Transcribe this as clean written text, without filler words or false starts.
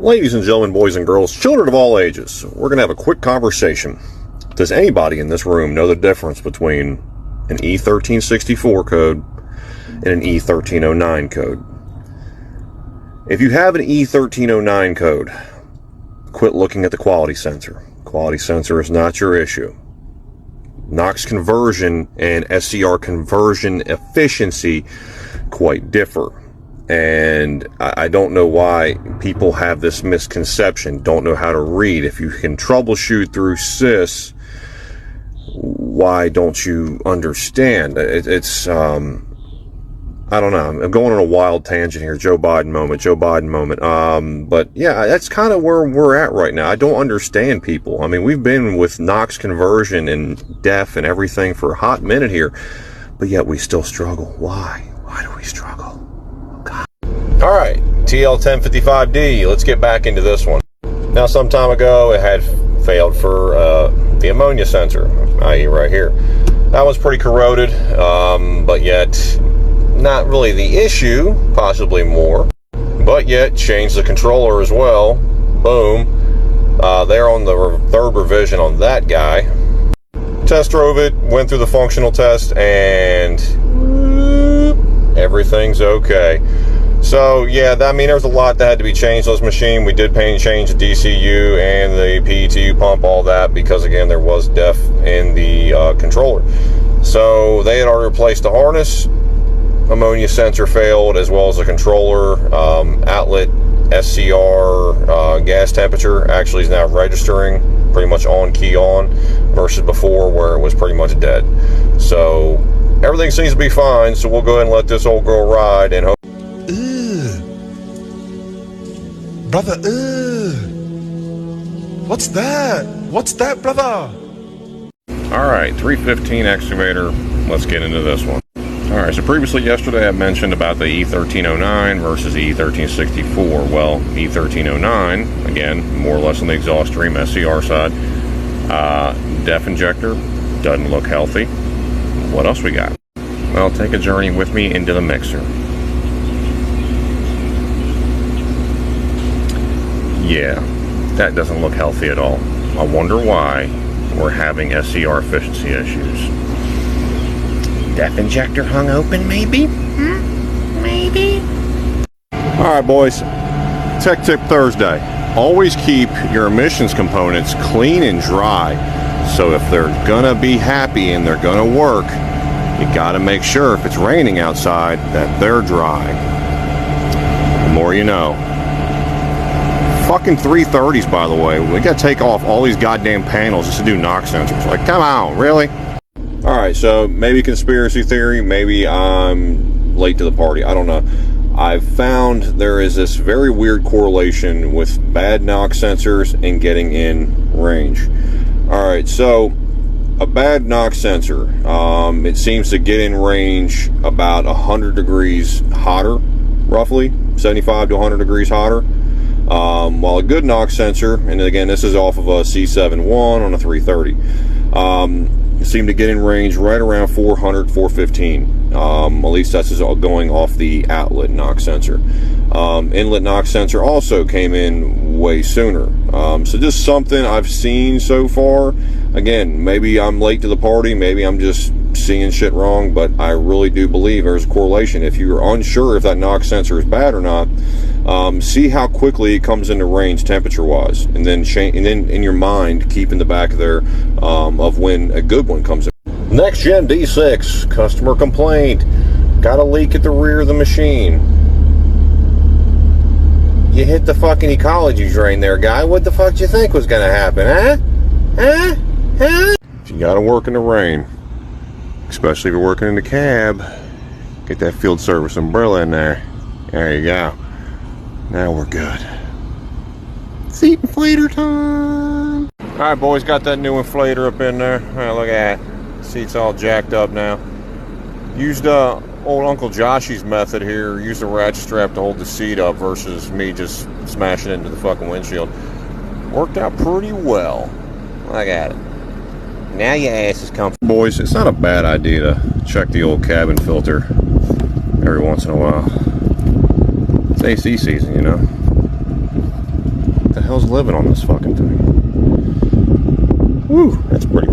Ladies and gentlemen, boys and girls, children of all ages, we're going to have a quick conversation. Does anybody in this room know the difference between an E1364 code and an E1309 code? If you have an E1309 code, quit looking at the quality sensor. Quality sensor is not your issue. NOx conversion and SCR conversion efficiency quite differ. And I don't know why people have this misconception, don't know how to read. If you can troubleshoot through SIS, why don't you understand? It's I don't know. I'm going on a wild tangent here. Joe Biden moment. But yeah, that's kind of where we're at right now. I don't understand people. I mean, we've been with NOx conversion and DEF and everything for a hot minute here, but yet we still struggle. Why? Why do we struggle? All right, TL1055D, let's get back into this one. Now, some time ago, it had failed for the ammonia sensor, i.e. right here. That one's pretty corroded, but yet not really the issue, possibly more, but yet changed the controller as well. Boom. They're on the third revision on that guy. Test drove it, went through the functional test, and everything's okay. So yeah, I mean, there's a lot that had to be changed on this machine. We did change the DCU and the PETU pump, all that, because again, there was DEF in the controller. So they had already replaced the harness. Ammonia sensor failed, as well as the controller. Outlet SCR gas temperature actually is now registering pretty much on key on, versus before where it was pretty much dead. So everything seems to be fine. So we'll go ahead and let this old girl ride and hope. Brother, what's that? What's that, brother? All right, 315 excavator. Let's get into this one. All right, so previously yesterday I mentioned about the E1309 versus the E1364. Well, E1309, again, more or less on the exhaust stream, SCR side. DEF injector, doesn't look healthy. What else we got? Well, take a journey with me into the mixer. Yeah, that doesn't look healthy at all. I wonder why we're having SCR efficiency issues. DEF injector hung open, maybe? Maybe? Alright, boys. Tech Tip Thursday. Always keep your emissions components clean and dry. So if they're gonna be happy and they're gonna work, you gotta make sure if it's raining outside that they're dry. The more you know. Fucking 330s, by the way. We gotta take off all these goddamn panels just to do NOx sensors. Like, come on, really? Alright, so maybe conspiracy theory, maybe I'm late to the party. I don't know. I've found there is this very weird correlation with bad NOx sensors and getting in range. Alright, so a bad NOx sensor, it seems to get in range about 100 degrees hotter, roughly 75 to 100 degrees hotter. While a good NOx sensor, and again, this is off of a C71 on a 330, seem to get in range right around 400, 415. At least that's going off the outlet NOx sensor. Inlet NOx sensor also came in way sooner. So just something I've seen so far. Again, maybe I'm late to the party, maybe I'm just seeing shit wrong, but I really do believe there's a correlation. If you're unsure if that NOx sensor is bad or not, see how quickly it comes into range temperature wise, and then in your mind keep in the back there of when a good one comes in. Next Gen D6 customer complaint, got a leak at the rear of the machine. You hit the fucking ecology drain there, guy. What the fuck do you think was gonna happen, huh? If you gotta work in the rain, especially if you're working in the cab, get that field service umbrella in there. There you go. Now we're good. Seat inflator time. Alright, boys, got that new inflator up in there. Oh, look at that. Seat's all jacked up now. Used old Uncle Joshy's method here. Used a ratchet strap to hold the seat up versus me just smashing it into the fucking windshield. Worked out pretty well. Look at it. Now your ass is comfortable. Boys, it's not a bad idea to check the old cabin filter every once in a while. It's AC season, you know. What the hell's living on this fucking thing? Whew, that's pretty